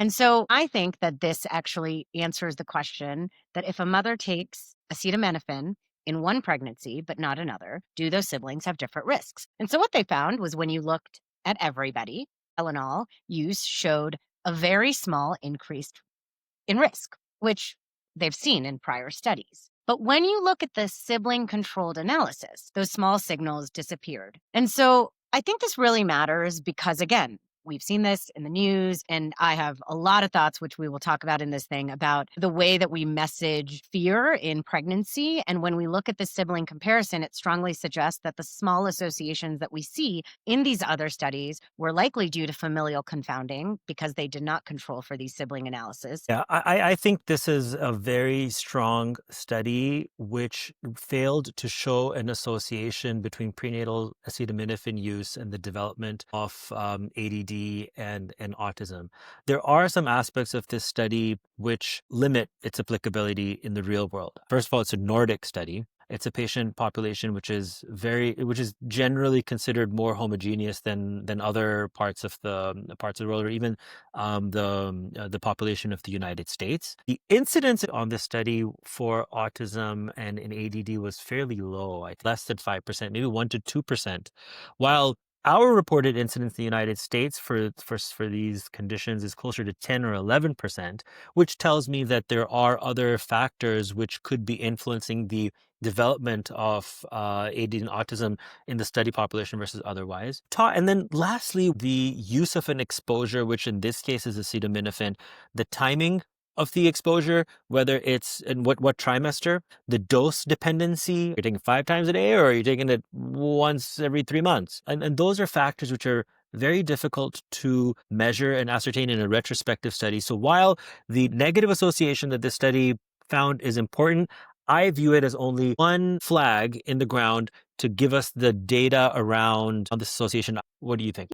And so I think that this actually answers the question that if a mother takes acetaminophen in one pregnancy, but not another, do those siblings have different risks? And so what they found was when you looked at everybody, Tylenol use showed a very small increase in risk, which they've seen in prior studies. But when you look at the sibling controlled analysis, those small signals disappeared. And so I think this really matters because, again, we've seen this in the news, and I have a lot of thoughts, which we will talk about in this thing, about the way that we message fear in pregnancy. And when we look at the sibling comparison, it strongly suggests that the small associations that we see in these other studies were likely due to familial confounding because they did not control for these sibling analysis. Yeah, I think this is a very strong study which failed to show an association between prenatal acetaminophen use and the development of ADD and autism. There are some aspects of this study which limit its applicability in the real world. First of all, it's a Nordic study. It's a patient population which is generally considered more homogeneous than other parts of the world, or even the population of the United States. The incidence on this study for autism and in ADD was fairly low, like less than 5%, maybe 1 to 2%, while our reported incidence in the United States for these conditions is closer to 10 or 11%, which tells me that there are other factors which could be influencing the development of ADD and autism in the study population versus otherwise. And then lastly, the use of an exposure, which in this case is acetaminophen, the timing of the exposure, whether it's in what trimester, the dose dependency, you're taking 5 times a day or you're taking it once every 3 months. And those are factors which are very difficult to measure and ascertain in a retrospective study. So while the negative association that this study found is important, I view it as only one flag in the ground to give us the data around this association. What do you think?